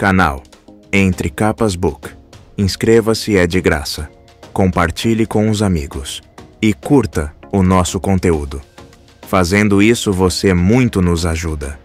Canal Entre Capas Book. Inscreva-se, é de graça. Compartilhe com os amigos. E curta o nosso conteúdo. Fazendo isso, você muito nos ajuda.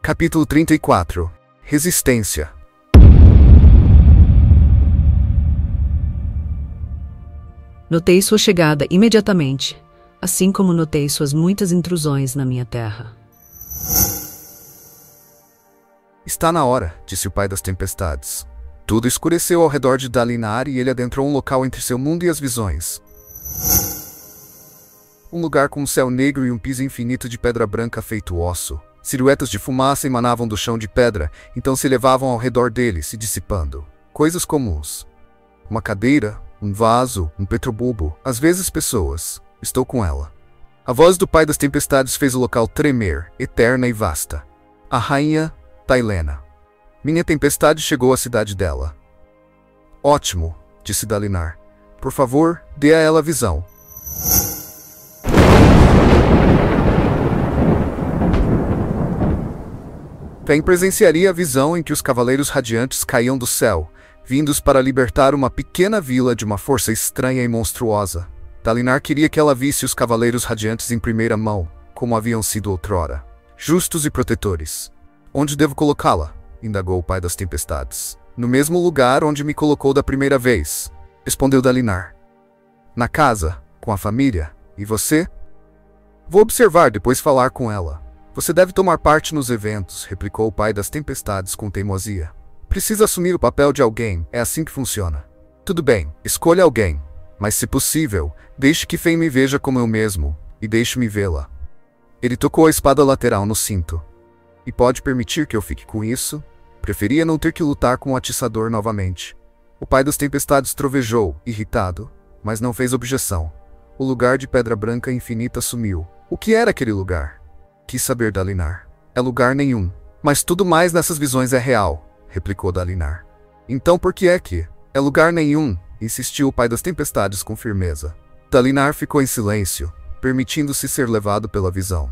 Capítulo 34. Resistência. Notei sua chegada imediatamente, assim como notei suas muitas intrusões na minha terra. Está na hora, disse o pai das tempestades. Tudo escureceu ao redor de Dalinar e ele adentrou um local entre seu mundo e as visões. Um lugar com um céu negro e um piso infinito de pedra branca feito osso. Silhuetas de fumaça emanavam do chão de pedra, então se elevavam ao redor dele, se dissipando. Coisas comuns. Uma cadeira, um vaso, um petrobubo, às vezes pessoas. Estou com ela. A voz do pai das tempestades fez o local tremer, eterna e vasta. A rainha Tailena. Minha tempestade chegou à cidade dela. Ótimo, disse Dalinar. Por favor, dê a ela a visão. Pen presenciaria a visão em que os cavaleiros radiantes caíam do céu, vindos para libertar uma pequena vila de uma força estranha e monstruosa. Dalinar queria que ela visse os cavaleiros radiantes em primeira mão, como haviam sido outrora. Justos e protetores. Onde devo colocá-la? Indagou o pai das tempestades. No mesmo lugar onde me colocou da primeira vez, respondeu Dalinar. Na casa, com a família. E você? Vou observar, depois falar com ela. Você deve tomar parte nos eventos, replicou o pai das tempestades com teimosia. Precisa assumir o papel de alguém, é assim que funciona. Tudo bem, escolha alguém, mas se possível, deixe que Fen me veja como eu mesmo, e deixe-me vê-la. Ele tocou a espada lateral no cinto. E pode permitir que eu fique com isso? Preferia não ter que lutar com o atiçador novamente. O pai das tempestades trovejou, irritado, mas não fez objeção. O lugar de pedra branca infinita sumiu. O que era aquele lugar? Quis saber Dalinar. É lugar nenhum. Mas tudo mais nessas visões é real, replicou Dalinar. Então por que é que? É lugar nenhum, insistiu o pai das tempestades com firmeza. Dalinar ficou em silêncio, permitindo-se ser levado pela visão.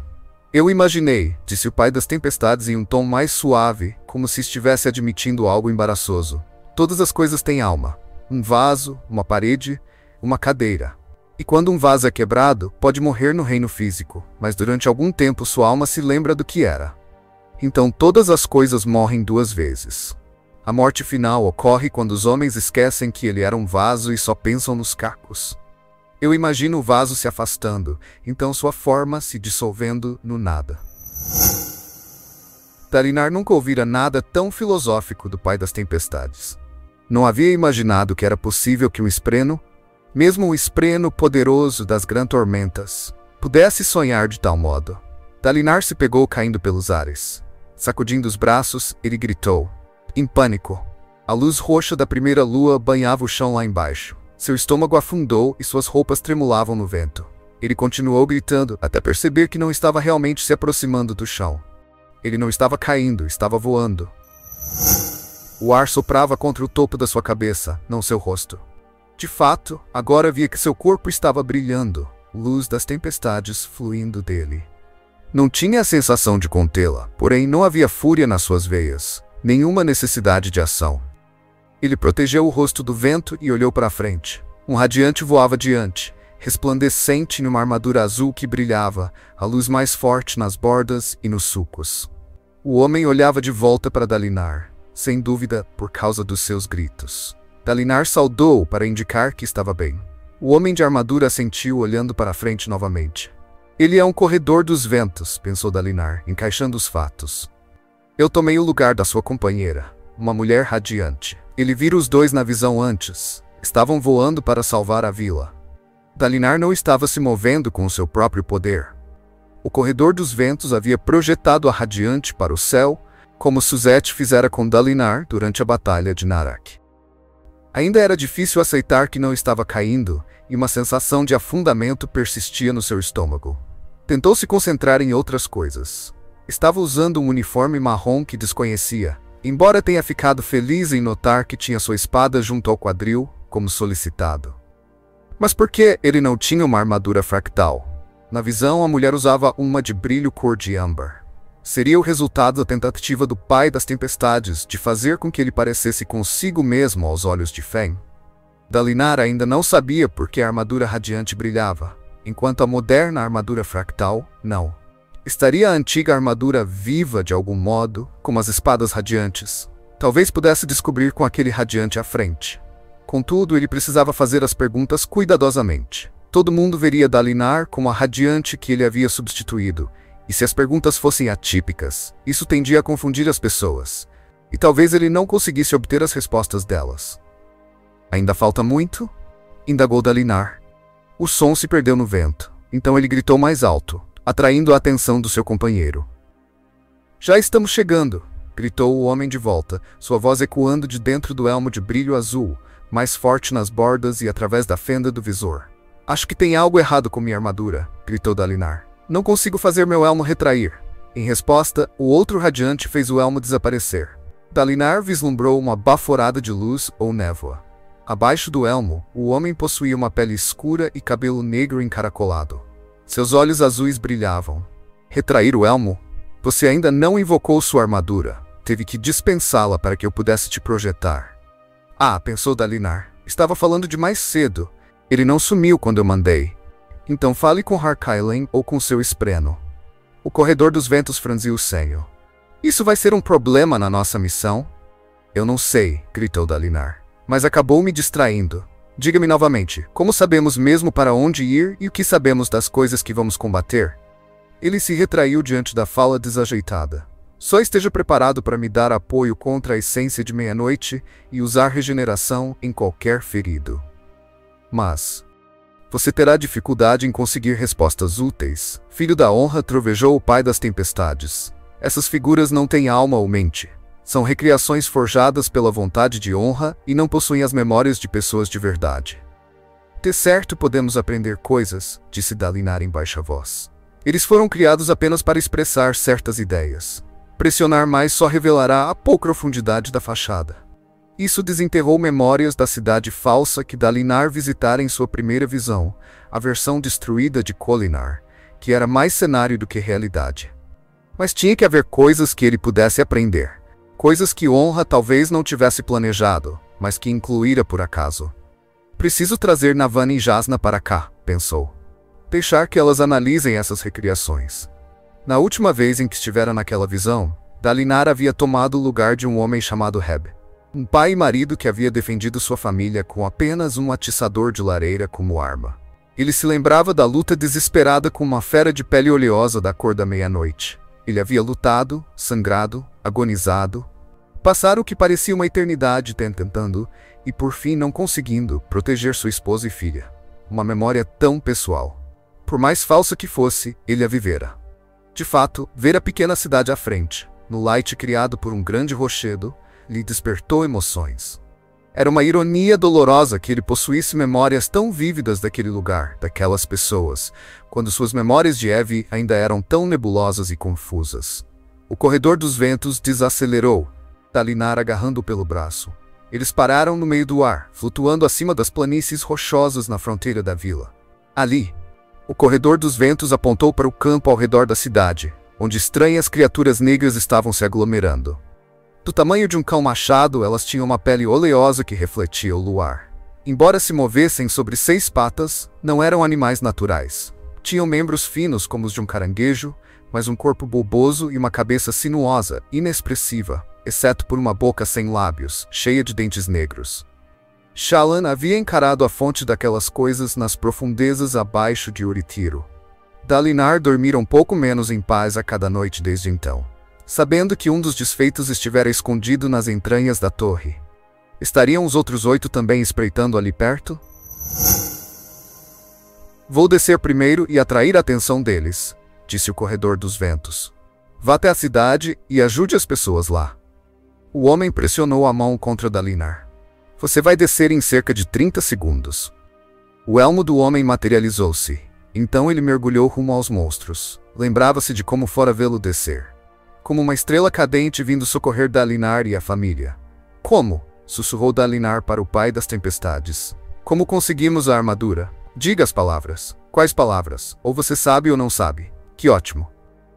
Eu imaginei, disse o pai das tempestades em um tom mais suave, como se estivesse admitindo algo embaraçoso. Todas as coisas têm alma. Um vaso, uma parede, uma cadeira. E quando um vaso é quebrado, pode morrer no reino físico, mas durante algum tempo sua alma se lembra do que era. Então todas as coisas morrem duas vezes. A morte final ocorre quando os homens esquecem que ele era um vaso e só pensam nos cacos. Eu imagino o vaso se afastando, então sua forma se dissolvendo no nada. Dalinar nunca ouvira nada tão filosófico do pai das tempestades. Não havia imaginado que era possível que um espreno, mesmo o espreno poderoso das grandes tormentas, pudesse sonhar de tal modo. Dalinar se pegou caindo pelos ares. Sacudindo os braços, ele gritou, em pânico. A luz roxa da primeira lua banhava o chão lá embaixo. Seu estômago afundou e suas roupas tremulavam no vento. Ele continuou gritando até perceber que não estava realmente se aproximando do chão. Ele não estava caindo, estava voando. O ar soprava contra o topo da sua cabeça, não seu rosto. De fato, agora via que seu corpo estava brilhando, luz das tempestades fluindo dele. Não tinha a sensação de contê-la, porém não havia fúria nas suas veias, nenhuma necessidade de ação. Ele protegeu o rosto do vento e olhou para a frente. Um radiante voava diante, resplandecente numa armadura azul que brilhava, a luz mais forte nas bordas e nos sulcos. O homem olhava de volta para Dalinar, sem dúvida por causa dos seus gritos. Dalinar saudou para indicar que estava bem. O homem de armadura assentiu olhando para a frente novamente. Ele é um corredor dos ventos, pensou Dalinar, encaixando os fatos. Eu tomei o lugar da sua companheira, uma mulher radiante. Ele vira os dois na visão antes. Estavam voando para salvar a vila. Dalinar não estava se movendo com o seu próprio poder. O corredor dos ventos havia projetado a radiante para o céu, como Suzette fizera com Dalinar durante a batalha de Narak. Ainda era difícil aceitar que não estava caindo, e uma sensação de afundamento persistia no seu estômago. Tentou se concentrar em outras coisas. Estava usando um uniforme marrom que desconhecia, embora tenha ficado feliz em notar que tinha sua espada junto ao quadril, como solicitado. Mas por que ele não tinha uma armadura fractal? Na visão, a mulher usava uma de brilho cor de âmbar. Seria o resultado da tentativa do pai das tempestades de fazer com que ele parecesse consigo mesmo aos olhos de Feng. Dalinar ainda não sabia por que a armadura radiante brilhava, enquanto a moderna armadura fractal, não. Estaria a antiga armadura viva de algum modo, como as espadas radiantes? Talvez pudesse descobrir com aquele radiante à frente. Contudo, ele precisava fazer as perguntas cuidadosamente. Todo mundo veria Dalinar como a radiante que ele havia substituído, e se as perguntas fossem atípicas, isso tendia a confundir as pessoas, e talvez ele não conseguisse obter as respostas delas. Ainda falta muito? Indagou Dalinar. O som se perdeu no vento, então ele gritou mais alto, atraindo a atenção do seu companheiro. Já estamos chegando, gritou o homem de volta, sua voz ecoando de dentro do elmo de brilho azul, mais forte nas bordas e através da fenda do visor. Acho que tem algo errado com minha armadura, gritou Dalinar. Não consigo fazer meu elmo retrair. Em resposta, o outro radiante fez o elmo desaparecer. Dalinar vislumbrou uma baforada de luz ou névoa. Abaixo do elmo, o homem possuía uma pele escura e cabelo negro encaracolado. Seus olhos azuis brilhavam. Retrair o elmo? Você ainda não invocou sua armadura. Teve que dispensá-la para que eu pudesse te projetar. Ah, pensou Dalinar. Estava falando de mais cedo. Ele não sumiu quando eu mandei. Então fale com Harkailen ou com seu espreno. O Corredor dos Ventos franziu o senho. Isso vai ser um problema na nossa missão? Eu não sei, gritou Dalinar. Mas acabou me distraindo. Diga-me novamente, como sabemos mesmo para onde ir e o que sabemos das coisas que vamos combater? Ele se retraiu diante da fala desajeitada. Só esteja preparado para me dar apoio contra a essência de meia-noite e usar regeneração em qualquer ferido. Mas você terá dificuldade em conseguir respostas úteis. Filho da honra, trovejou o pai das tempestades. Essas figuras não têm alma ou mente. São recriações forjadas pela vontade de honra e não possuem as memórias de pessoas de verdade. De certo podemos aprender coisas, disse Dalinar em baixa voz. Eles foram criados apenas para expressar certas ideias. Pressionar mais só revelará a pouca profundidade da fachada. Isso desenterrou memórias da cidade falsa que Dalinar visitara em sua primeira visão, a versão destruída de Kholinar, que era mais cenário do que realidade. Mas tinha que haver coisas que ele pudesse aprender. Coisas que honra talvez não tivesse planejado, mas que incluíra por acaso. Preciso trazer Navani e Jasna para cá, pensou. Deixar que elas analisem essas recriações. Na última vez em que estivera naquela visão, Dalinar havia tomado o lugar de um homem chamado Heb. Um pai e marido que havia defendido sua família com apenas um atiçador de lareira como arma. Ele se lembrava da luta desesperada com uma fera de pele oleosa da cor da meia-noite. Ele havia lutado, sangrado, agonizado, passara o que parecia uma eternidade tentando, e por fim não conseguindo, proteger sua esposa e filha. Uma memória tão pessoal. Por mais falsa que fosse, ele a vivera. De fato, ver a pequena cidade à frente, no light criado por um grande rochedo, lhe despertou emoções. Era uma ironia dolorosa que ele possuísse memórias tão vívidas daquele lugar, daquelas pessoas, quando suas memórias de Eve ainda eram tão nebulosas e confusas. O Corredor dos Ventos desacelerou, Dalinar agarrando-o pelo braço. Eles pararam no meio do ar, flutuando acima das planícies rochosas na fronteira da vila. Ali, o Corredor dos Ventos apontou para o campo ao redor da cidade, onde estranhas criaturas negras estavam se aglomerando. Do tamanho de um cão machado, elas tinham uma pele oleosa que refletia o luar. Embora se movessem sobre 6 patas, não eram animais naturais. Tinham membros finos como os de um caranguejo, mas um corpo bulboso e uma cabeça sinuosa, inexpressiva, exceto por uma boca sem lábios, cheia de dentes negros. Shallan havia encarado a fonte daquelas coisas nas profundezas abaixo de Uritiro. Dalinar dormira um pouco menos em paz a cada noite desde então, sabendo que um dos desfeitos estivera escondido nas entranhas da torre. Estariam os outros 8 também espreitando ali perto? Vou descer primeiro e atrair a atenção deles, disse o Corredor dos Ventos. Vá até a cidade e ajude as pessoas lá. O homem pressionou a mão contra Dalinar. Você vai descer em cerca de 30 segundos. O elmo do homem materializou-se. Então ele mergulhou rumo aos monstros. Lembrava-se de como fora vê-lo descer. Como uma estrela cadente vindo socorrer Dalinar e a família. Como? Sussurrou Dalinar para o pai das tempestades. Como conseguimos a armadura? Diga as palavras. Quais palavras? Ou você sabe ou não sabe. Que ótimo.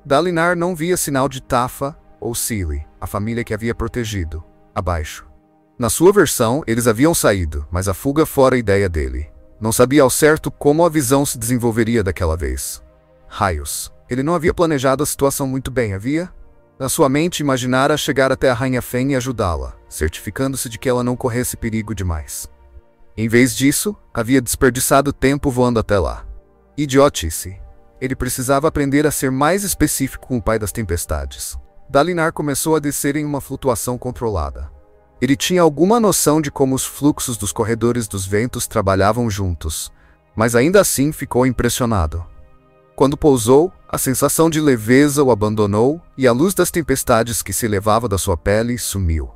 Dalinar não via sinal de Tafa ou Seelie, a família que havia protegido. Abaixo. Na sua versão, eles haviam saído, mas a fuga fora a ideia dele. Não sabia ao certo como a visão se desenvolveria daquela vez. Raios. Ele não havia planejado a situação muito bem, havia? Na sua mente, imaginara chegar até a Rainha Fen e ajudá-la, certificando-se de que ela não corresse perigo demais. Em vez disso, havia desperdiçado tempo voando até lá. Idiotice. Ele precisava aprender a ser mais específico com o pai das tempestades. Dalinar começou a descer em uma flutuação controlada. Ele tinha alguma noção de como os fluxos dos corredores dos ventos trabalhavam juntos, mas ainda assim ficou impressionado. Quando pousou, a sensação de leveza o abandonou e a luz das tempestades que se elevava da sua pele sumiu.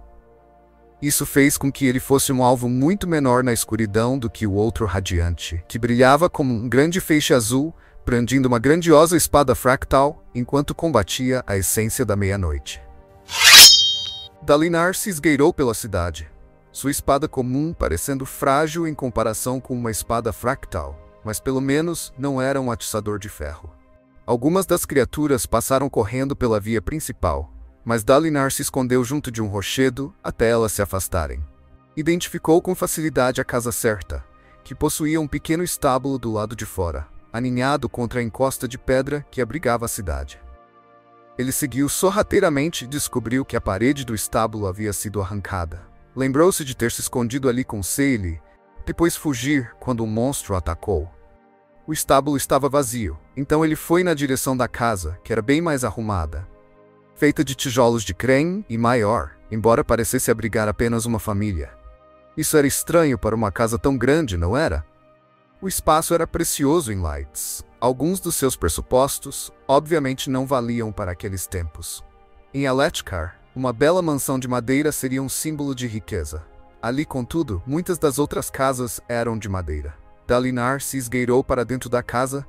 Isso fez com que ele fosse um alvo muito menor na escuridão do que o outro radiante, que brilhava como um grande feixe azul, brandindo uma grandiosa espada fractal, enquanto combatia a essência da meia-noite. Dalinar se esgueirou pela cidade, sua espada comum parecendo frágil em comparação com uma espada fractal, mas pelo menos não era um atiçador de ferro. Algumas das criaturas passaram correndo pela via principal, mas Dalinar se escondeu junto de um rochedo até elas se afastarem. Identificou com facilidade a casa certa, que possuía um pequeno estábulo do lado de fora, aninhado contra a encosta de pedra que abrigava a cidade. Ele seguiu sorrateiramente e descobriu que a parede do estábulo havia sido arrancada. Lembrou-se de ter se escondido ali com Seelie, depois fugir quando um monstro o atacou. O estábulo estava vazio, então ele foi na direção da casa, que era bem mais arrumada. Feita de tijolos de creme e maior, embora parecesse abrigar apenas uma família. Isso era estranho para uma casa tão grande, não era? O espaço era precioso em Lights. Alguns dos seus pressupostos, obviamente, não valiam para aqueles tempos. Em Alethkar, uma bela mansão de madeira seria um símbolo de riqueza. Ali, contudo, muitas das outras casas eram de madeira. Dalinar se esgueirou para dentro da casa,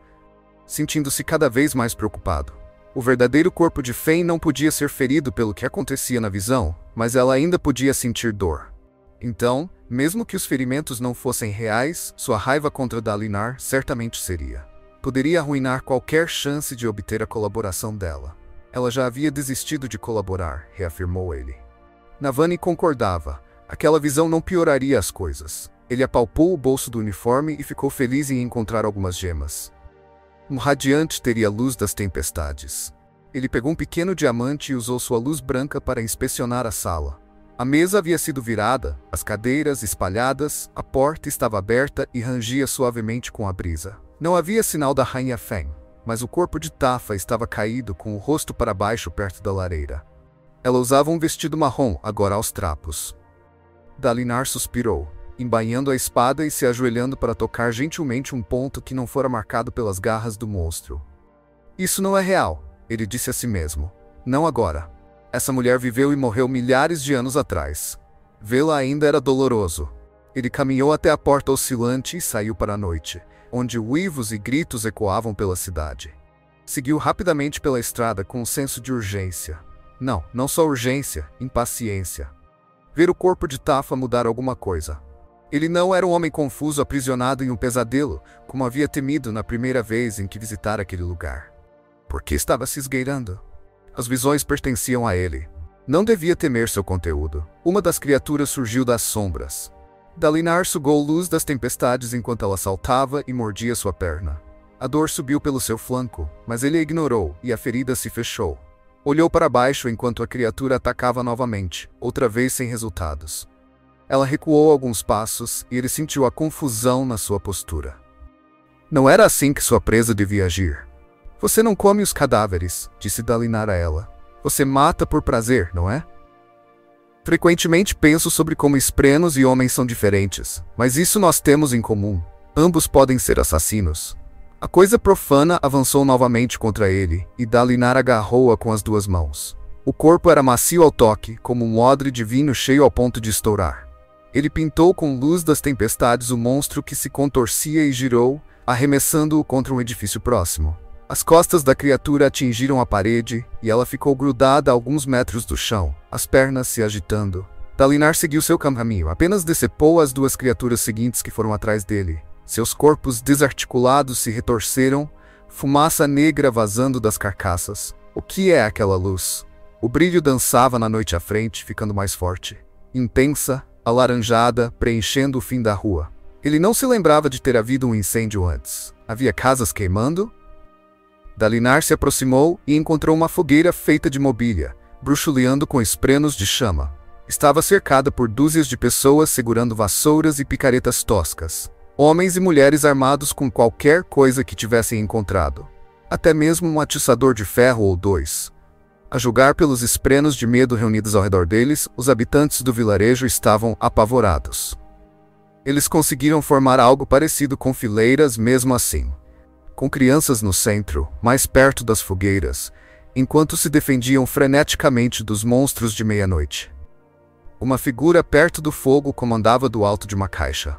sentindo-se cada vez mais preocupado. O verdadeiro corpo de Fen não podia ser ferido pelo que acontecia na visão, mas ela ainda podia sentir dor. Então, mesmo que os ferimentos não fossem reais, sua raiva contra Dalinar certamente seria. Poderia arruinar qualquer chance de obter a colaboração dela. Ela já havia desistido de colaborar, reafirmou ele. Navani concordava. Aquela visão não pioraria as coisas. Ele apalpou o bolso do uniforme e ficou feliz em encontrar algumas gemas. Um radiante teria a luz das tempestades. Ele pegou um pequeno diamante e usou sua luz branca para inspecionar a sala. A mesa havia sido virada, as cadeiras espalhadas, a porta estava aberta e rangia suavemente com a brisa. Não havia sinal da Rainha Fen, mas o corpo de Tafa estava caído com o rosto para baixo perto da lareira. Ela usava um vestido marrom, agora aos trapos. Dalinar suspirou, embainhando a espada e se ajoelhando para tocar gentilmente um ponto que não fora marcado pelas garras do monstro. Isso não é real, ele disse a si mesmo. Não agora. Essa mulher viveu e morreu milhares de anos atrás. Vê-la ainda era doloroso. Ele caminhou até a porta oscilante e saiu para a noite, onde uivos e gritos ecoavam pela cidade. Seguiu rapidamente pela estrada com um senso de urgência. Não só urgência, impaciência. Ver o corpo de Tafa mudar alguma coisa. Ele não era um homem confuso aprisionado em um pesadelo, como havia temido na primeira vez em que visitara aquele lugar. Por que estava se esgueirando? As visões pertenciam a ele. Não devia temer seu conteúdo. Uma das criaturas surgiu das sombras. Dalinar sugou luz das tempestades enquanto ela saltava e mordia sua perna. A dor subiu pelo seu flanco, mas ele a ignorou e a ferida se fechou. Olhou para baixo enquanto a criatura atacava novamente, outra vez sem resultados. Ela recuou alguns passos e ele sentiu a confusão na sua postura. Não era assim que sua presa devia agir. Você não come os cadáveres, disse Dalinar a ela. Você mata por prazer, não é? Frequentemente penso sobre como esprenos e homens são diferentes, mas isso nós temos em comum. Ambos podem ser assassinos. A coisa profana avançou novamente contra ele, e Dalinar agarrou-a com as duas mãos. O corpo era macio ao toque, como um odre de vinho cheio ao ponto de estourar. Ele pintou com luz das tempestades o monstro que se contorcia e girou, arremessando-o contra um edifício próximo. As costas da criatura atingiram a parede e ela ficou grudada a alguns metros do chão, as pernas se agitando. Dalinar seguiu seu caminho, apenas decepou as duas criaturas seguintes que foram atrás dele. Seus corpos desarticulados se retorceram, fumaça negra vazando das carcaças. O que é aquela luz? O brilho dançava na noite à frente, ficando mais forte. Intensa, alaranjada, preenchendo o fim da rua. Ele não se lembrava de ter havido um incêndio antes. Havia casas queimando? Dalinar se aproximou e encontrou uma fogueira feita de mobília, bruxuleando com esprenos de chama. Estava cercada por dúzias de pessoas segurando vassouras e picaretas toscas. Homens e mulheres armados com qualquer coisa que tivessem encontrado. Até mesmo um atiçador de ferro ou dois. A julgar pelos esprenos de medo reunidos ao redor deles, os habitantes do vilarejo estavam apavorados. Eles conseguiram formar algo parecido com fileiras mesmo assim. Com crianças no centro, mais perto das fogueiras, enquanto se defendiam freneticamente dos monstros de meia-noite. Uma figura perto do fogo comandava do alto de uma caixa.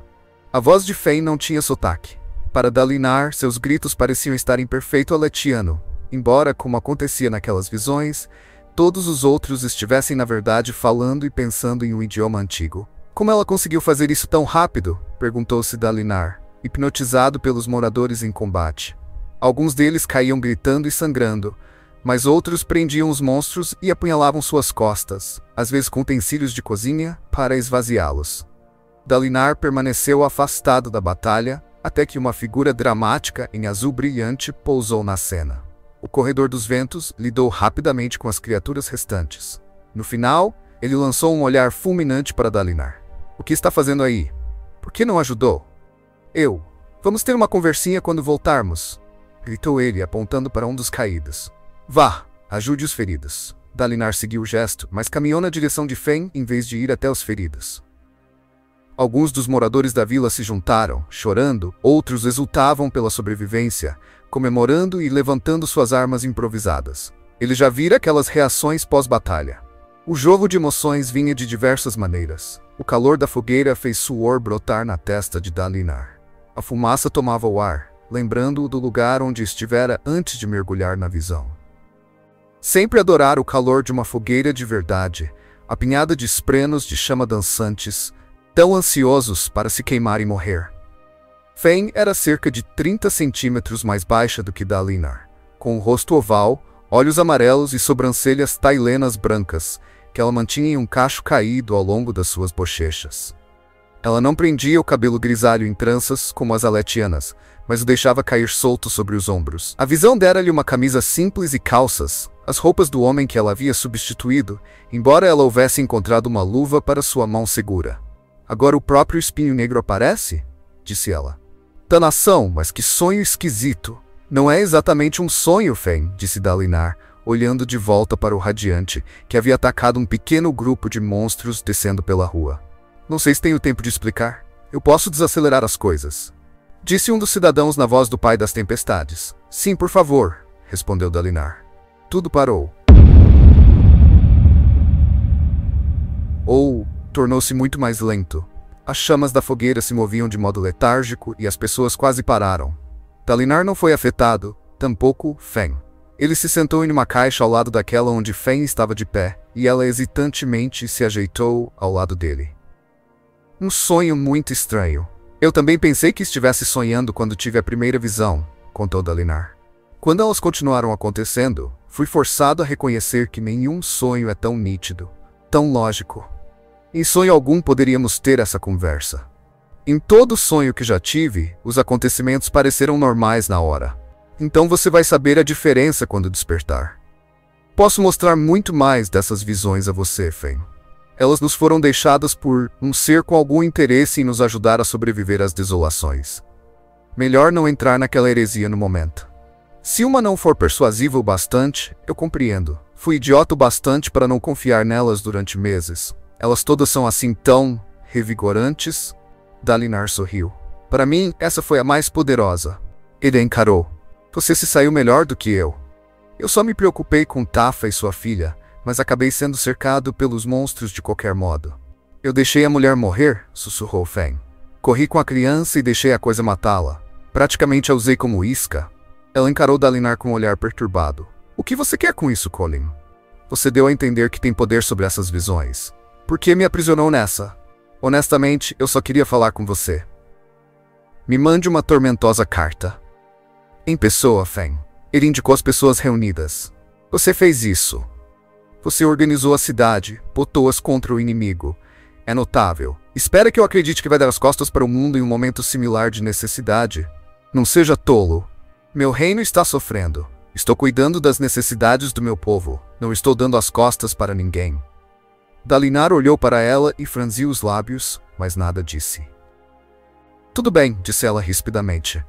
A voz de Fen não tinha sotaque. Para Dalinar, seus gritos pareciam estar em perfeito aletiano, embora, como acontecia naquelas visões, todos os outros estivessem na verdade falando e pensando em um idioma antigo. Como ela conseguiu fazer isso tão rápido? Perguntou-se Dalinar, hipnotizado pelos moradores em combate. Alguns deles caíam gritando e sangrando, mas outros prendiam os monstros e apunhalavam suas costas, às vezes com utensílios de cozinha, para esvaziá-los. Dalinar permaneceu afastado da batalha, até que uma figura dramática em azul brilhante pousou na cena. O Corredor dos Ventos lidou rapidamente com as criaturas restantes. No final, ele lançou um olhar fulminante para Dalinar. O que está fazendo aí? Por que não ajudou? Vamos ter uma conversinha quando voltarmos, gritou ele, apontando para um dos caídos. Vá, ajude os feridos. Dalinar seguiu o gesto, mas caminhou na direção de Fen em vez de ir até os feridos. Alguns dos moradores da vila se juntaram, chorando, outros exultavam pela sobrevivência, comemorando e levantando suas armas improvisadas. Ele já vira aquelas reações pós-batalha. O jogo de emoções vinha de diversas maneiras. O calor da fogueira fez suor brotar na testa de Dalinar. A fumaça tomava o ar, lembrando-o do lugar onde estivera antes de mergulhar na visão. Sempre adorara o calor de uma fogueira de verdade, apinhada de esprenos de chama dançantes, tão ansiosos para se queimar e morrer. Fen era cerca de 30 centímetros mais baixa do que Dalinar, com o rosto oval, olhos amarelos e sobrancelhas tailenas brancas, que ela mantinha em um cacho caído ao longo das suas bochechas. Ela não prendia o cabelo grisalho em tranças como as aletianas, mas o deixava cair solto sobre os ombros. A visão dera-lhe uma camisa simples e calças, as roupas do homem que ela havia substituído, embora ela houvesse encontrado uma luva para sua mão segura. Agora o próprio espinho negro aparece? Disse ela. Tanação, mas que sonho esquisito. Não é exatamente um sonho, Fen, disse Dalinar, olhando de volta para o Radiante, que havia atacado um pequeno grupo de monstros descendo pela rua. Não sei se tenho tempo de explicar. Eu posso desacelerar as coisas. Disse um dos cidadãos na voz do pai das tempestades. Sim, por favor, respondeu Dalinar. Tudo parou. Tornou-se muito mais lento. As chamas da fogueira se moviam de modo letárgico e as pessoas quase pararam. Dalinar não foi afetado, tampouco Fen. Ele se sentou em uma caixa ao lado daquela onde Fen estava de pé, e ela hesitantemente se ajeitou ao lado dele. Um sonho muito estranho. Eu também pensei que estivesse sonhando quando tive a primeira visão, contou Dalinar. Quando elas continuaram acontecendo, fui forçado a reconhecer que nenhum sonho é tão nítido, tão lógico. Em sonho algum poderíamos ter essa conversa. Em todo sonho que já tive, os acontecimentos pareceram normais na hora. Então você vai saber a diferença quando despertar. Posso mostrar muito mais dessas visões a você, Fen. Elas nos foram deixadas por um ser com algum interesse em nos ajudar a sobreviver às desolações. Melhor não entrar naquela heresia no momento. Se uma não for persuasiva o bastante, eu compreendo. Fui idiota o bastante para não confiar nelas durante meses. Elas todas são assim tão revigorantes. Dalinar sorriu. Para mim, essa foi a mais poderosa. Ele encarou. Você se saiu melhor do que eu. Eu só me preocupei com Tafa e sua filha, mas acabei sendo cercado pelos monstros de qualquer modo. Eu deixei a mulher morrer, sussurrou Fen. Corri com a criança e deixei a coisa matá-la. Praticamente a usei como isca. Ela encarou Dalinar com um olhar perturbado. O que você quer com isso, Colin? Você deu a entender que tem poder sobre essas visões. Por que me aprisionou nessa? Honestamente, eu só queria falar com você. Me mande uma tormentosa carta. Em pessoa, Fen. Ele indicou as pessoas reunidas. Você fez isso. Você organizou a cidade, botou-as contra o inimigo. É notável. Espera que eu acredite que vai dar as costas para o mundo em um momento similar de necessidade. Não seja tolo. Meu reino está sofrendo. Estou cuidando das necessidades do meu povo. Não estou dando as costas para ninguém. Dalinar olhou para ela e franziu os lábios, mas nada disse. Tudo bem, disse ela rispidamente.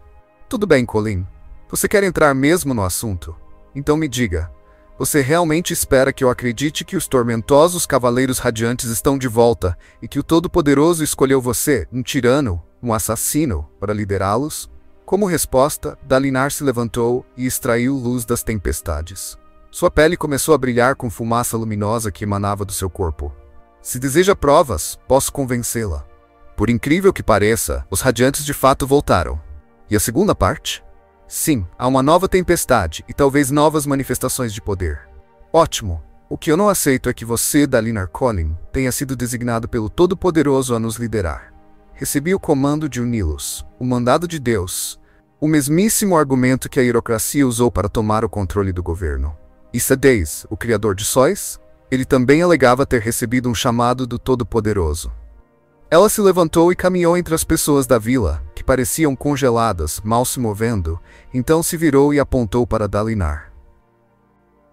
Tudo bem, Colin. Você quer entrar mesmo no assunto? Então me diga. Você realmente espera que eu acredite que os tormentosos Cavaleiros Radiantes estão de volta e que o Todo-Poderoso escolheu você, um tirano, um assassino, para liderá-los? Como resposta, Dalinar se levantou e extraiu luz das tempestades. Sua pele começou a brilhar com fumaça luminosa que emanava do seu corpo. Se deseja provas, posso convencê-la. Por incrível que pareça, os Radiantes de fato voltaram. E a segunda parte? Sim, há uma nova tempestade e talvez novas manifestações de poder. Ótimo. O que eu não aceito é que você, Dalinar Colin, tenha sido designado pelo Todo-Poderoso a nos liderar. Recebi o comando de uni-los, o mandado de Deus, o mesmíssimo argumento que a hierocracia usou para tomar o controle do governo. E Sadeis, o criador de sóis, ele também alegava ter recebido um chamado do Todo-Poderoso. Ela se levantou e caminhou entre as pessoas da vila, que pareciam congeladas, mal se movendo, então se virou e apontou para Dalinar.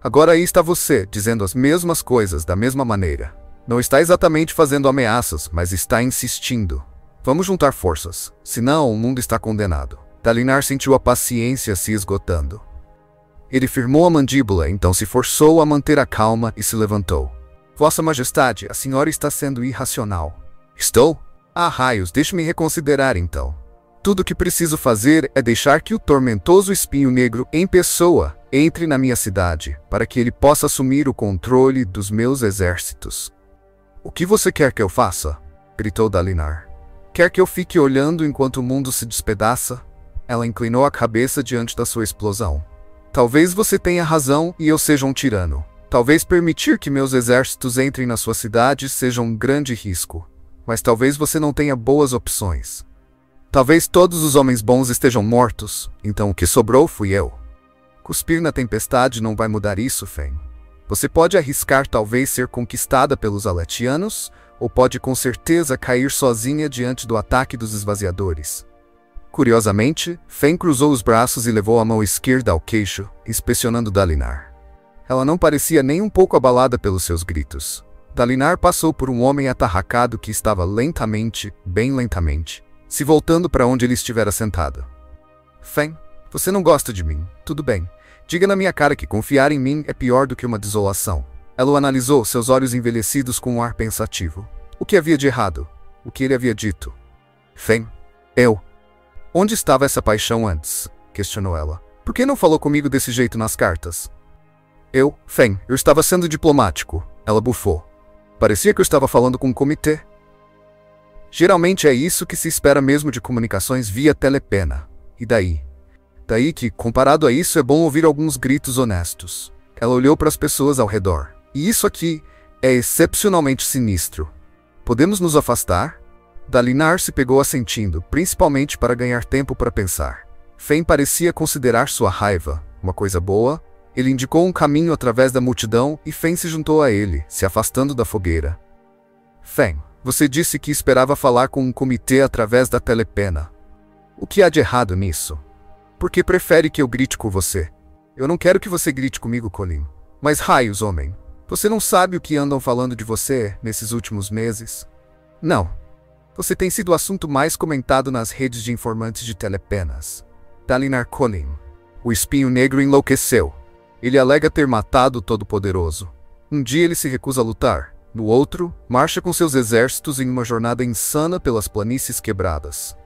Agora aí está você, dizendo as mesmas coisas da mesma maneira. Não está exatamente fazendo ameaças, mas está insistindo. Vamos juntar forças, senão o mundo está condenado. Dalinar sentiu a paciência se esgotando. Ele firmou a mandíbula, então se forçou a manter a calma e se levantou. Vossa Majestade, a senhora está sendo irracional. Estou? Ah, raios, deixe-me reconsiderar então. Tudo o que preciso fazer é deixar que o tormentoso espinho negro em pessoa entre na minha cidade, para que ele possa assumir o controle dos meus exércitos. O que você quer que eu faça? Gritou Dalinar. Quer que eu fique olhando enquanto o mundo se despedaça? Ela inclinou a cabeça diante da sua explosão. Talvez você tenha razão e eu seja um tirano. Talvez permitir que meus exércitos entrem na sua cidade seja um grande risco. Mas talvez você não tenha boas opções. Talvez todos os homens bons estejam mortos, então o que sobrou fui eu. Cuspir na tempestade não vai mudar isso, Fen. Você pode arriscar talvez ser conquistada pelos Aletianos, ou pode com certeza cair sozinha diante do ataque dos esvaziadores. Curiosamente, Fen cruzou os braços e levou a mão esquerda ao queixo, inspecionando Dalinar. Ela não parecia nem um pouco abalada pelos seus gritos. Dalinar passou por um homem atarracado que estava lentamente, bem lentamente, se voltando para onde ele estivera sentado. Fen, você não gosta de mim, tudo bem. Diga na minha cara que confiar em mim é pior do que uma desolação. Ela o analisou, seus olhos envelhecidos com um ar pensativo. O que havia de errado? O que ele havia dito? Fen, eu. Onde estava essa paixão antes? Questionou ela. Por que não falou comigo desse jeito nas cartas? Fen, eu estava sendo diplomático. Ela bufou. Parecia que eu estava falando com um comitê. Geralmente é isso que se espera mesmo de comunicações via telepena. E daí? Daí que, comparado a isso, é bom ouvir alguns gritos honestos. Ela olhou para as pessoas ao redor. E isso aqui é excepcionalmente sinistro. Podemos nos afastar? Dalinar se pegou assentindo, principalmente para ganhar tempo para pensar. Fen parecia considerar sua raiva uma coisa boa. Ele indicou um caminho através da multidão e Fen se juntou a ele, se afastando da fogueira. Fen, você disse que esperava falar com um comitê através da telepena. O que há de errado nisso? Por que prefere que eu grite com você? Eu não quero que você grite comigo, Colin. Mas raios, homem. Você não sabe o que andam falando de você nesses últimos meses? Não. Você tem sido o assunto mais comentado nas redes de informantes de telepenas. Dalinar Colin. O espinho negro enlouqueceu. Ele alega ter matado o Todo-Poderoso. Um dia ele se recusa a lutar. No outro, marcha com seus exércitos em uma jornada insana pelas planícies quebradas.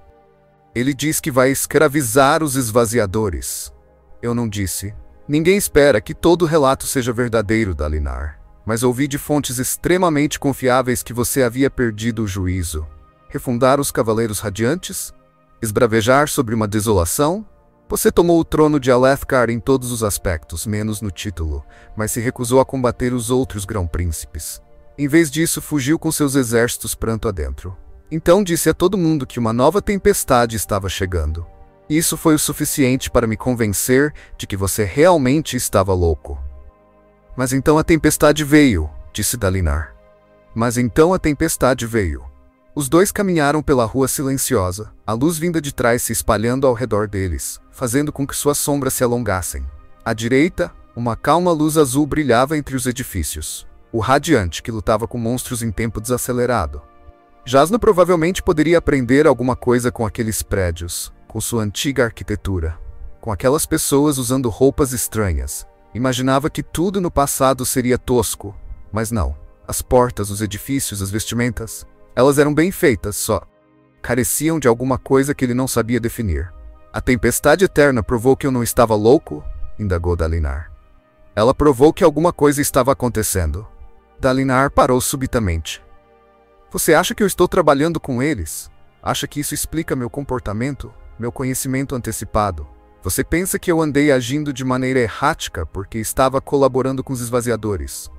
Ele diz que vai escravizar os esvaziadores. Eu não disse. Ninguém espera que todo o relato seja verdadeiro, Dalinar. Mas ouvi de fontes extremamente confiáveis que você havia perdido o juízo. Refundar os Cavaleiros Radiantes? Esbravejar sobre uma desolação? Você tomou o trono de Alethkar em todos os aspectos, menos no título, mas se recusou a combater os outros grão-príncipes. Em vez disso, fugiu com seus exércitos pranto adentro. Então disse a todo mundo que uma nova tempestade estava chegando. Isso foi o suficiente para me convencer de que você realmente estava louco. Mas então a tempestade veio, disse Dalinar. Mas então a tempestade veio. Os dois caminharam pela rua silenciosa, a luz vinda de trás se espalhando ao redor deles, fazendo com que suas sombras se alongassem. À direita, uma calma luz azul brilhava entre os edifícios. O Radiante, que lutava com monstros em tempo desacelerado. Jasno provavelmente poderia aprender alguma coisa com aqueles prédios, com sua antiga arquitetura, com aquelas pessoas usando roupas estranhas. Imaginava que tudo no passado seria tosco, mas não. As portas, os edifícios, as vestimentas, elas eram bem feitas, só careciam de alguma coisa que ele não sabia definir. A tempestade eterna provou que eu não estava louco? Indagou Dalinar. Ela provou que alguma coisa estava acontecendo. Dalinar parou subitamente. Você acha que eu estou trabalhando com eles? Acha que isso explica meu comportamento, meu conhecimento antecipado? Você pensa que eu andei agindo de maneira errática porque estava colaborando com os esvaziadores?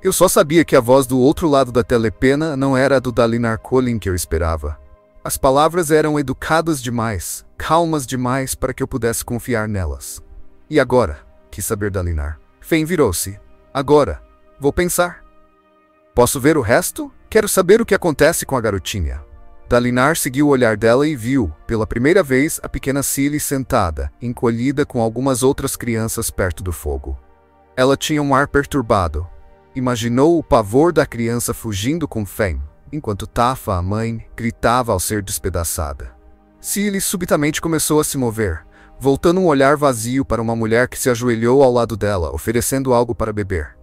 Eu só sabia que a voz do outro lado da telepena não era a do Dalinar Kholin que eu esperava. As palavras eram educadas demais, calmas demais para que eu pudesse confiar nelas. E agora? Quis saber Dalinar. Fen virou-se. Agora. Vou pensar. Posso ver o resto? Quero saber o que acontece com a garotinha. Dalinar seguiu o olhar dela e viu, pela primeira vez, a pequena Cilly sentada, encolhida com algumas outras crianças perto do fogo. Ela tinha um ar perturbado. Imaginou o pavor da criança fugindo com Fen, enquanto Tafa, a mãe, gritava ao ser despedaçada. Cilly subitamente começou a se mover, voltando um olhar vazio para uma mulher que se ajoelhou ao lado dela, oferecendo algo para beber.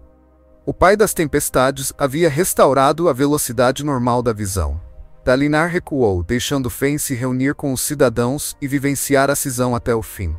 O pai das tempestades havia restaurado a velocidade normal da visão. Dalinar recuou, deixando Fen se reunir com os cidadãos e vivenciar a cisão até o fim.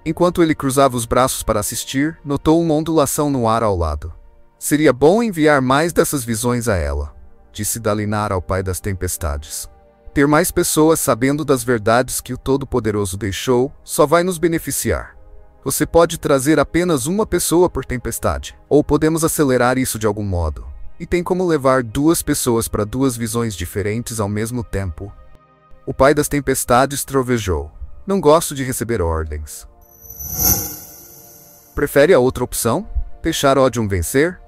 Enquanto ele cruzava os braços para assistir, notou uma ondulação no ar ao lado. Seria bom enviar mais dessas visões a ela, disse Dalinar ao pai das tempestades. Ter mais pessoas sabendo das verdades que o Todo-Poderoso deixou só vai nos beneficiar. Você pode trazer apenas uma pessoa por tempestade, ou podemos acelerar isso de algum modo. E tem como levar duas pessoas para duas visões diferentes ao mesmo tempo. O pai das tempestades trovejou. Não gosto de receber ordens. Prefere a outra opção? Deixar Odium vencer?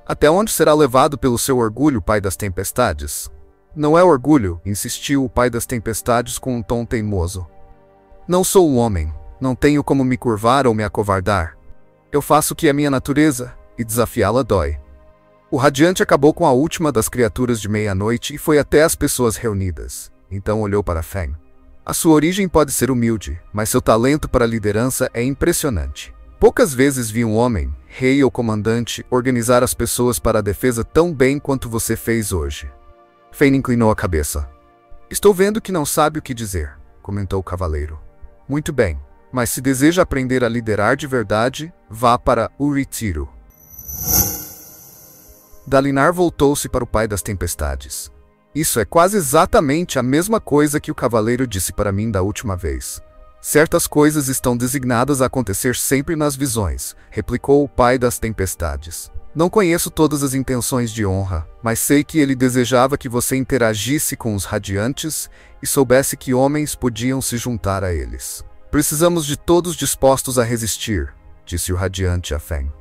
Até onde será levado pelo seu orgulho, pai das tempestades? Não é orgulho, insistiu o pai das tempestades com um tom teimoso. Não sou um homem, não tenho como me curvar ou me acovardar. Eu faço o que é minha natureza, e desafiá-la dói. O Radiante acabou com a última das criaturas de meia-noite e foi até as pessoas reunidas. Então olhou para Fen. A sua origem pode ser humilde, mas seu talento para a liderança é impressionante. Poucas vezes vi um homem, rei ou comandante, organizar as pessoas para a defesa tão bem quanto você fez hoje. Fen inclinou a cabeça. Estou vendo que não sabe o que dizer, comentou o cavaleiro. Muito bem, mas se deseja aprender a liderar de verdade, vá para o retiro. Dalinar voltou-se para o pai das tempestades. Isso é quase exatamente a mesma coisa que o cavaleiro disse para mim da última vez. Certas coisas estão designadas a acontecer sempre nas visões, replicou o pai das tempestades. Não conheço todas as intenções de honra, mas sei que ele desejava que você interagisse com os radiantes e soubesse que homens podiam se juntar a eles. Precisamos de todos dispostos a resistir, disse o radiante a Fen.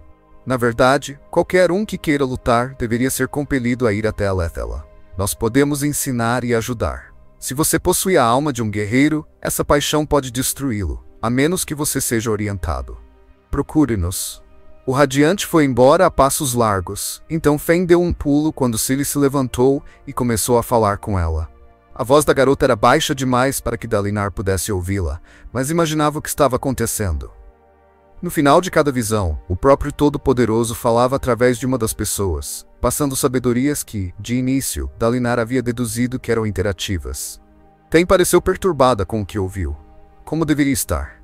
Na verdade, qualquer um que queira lutar deveria ser compelido a ir até Alethela. Nós podemos ensinar e ajudar. Se você possui a alma de um guerreiro, essa paixão pode destruí-lo, a menos que você seja orientado. Procure-nos. O radiante foi embora a passos largos, então Fen deu um pulo quando Cilly se levantou e começou a falar com ela. A voz da garota era baixa demais para que Dalinar pudesse ouvi-la, mas imaginava o que estava acontecendo. No final de cada visão, o próprio Todo-Poderoso falava através de uma das pessoas, passando sabedorias que, de início, Dalinar havia deduzido que eram interativas. Fen pareceu perturbada com o que ouviu. Como deveria estar?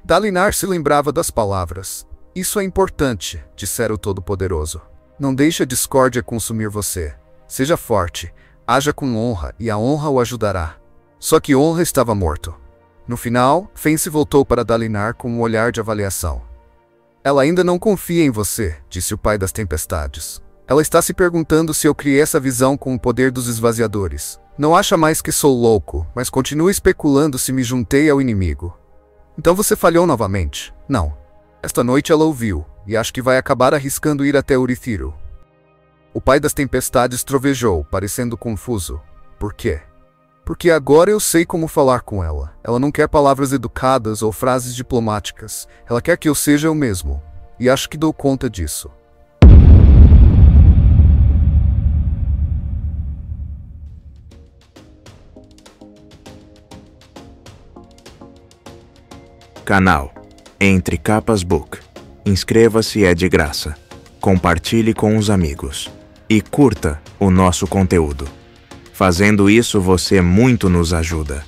Dalinar se lembrava das palavras. Isso é importante, dissera o Todo-Poderoso. Não deixe a discórdia consumir você. Seja forte, haja com honra e a honra o ajudará. Só que Honra estava morto. No final, Fence voltou para Dalinar com um olhar de avaliação. Ela ainda não confia em você, disse o pai das tempestades. Ela está se perguntando se eu criei essa visão com o poder dos esvaziadores. Não acha mais que sou louco, mas continua especulando se me juntei ao inimigo. Então você falhou novamente? Não. Esta noite ela ouviu, e acho que vai acabar arriscando ir até Urithiru. O pai das tempestades trovejou, parecendo confuso. Por quê? Porque agora eu sei como falar com ela. Ela não quer palavras educadas ou frases diplomáticas. Ela quer que eu seja eu mesmo. E acho que dou conta disso. Canal Entre Capas Book. Inscreva-se, é de graça. Compartilhe com os amigos. E curta o nosso conteúdo. Fazendo isso, você muito nos ajuda.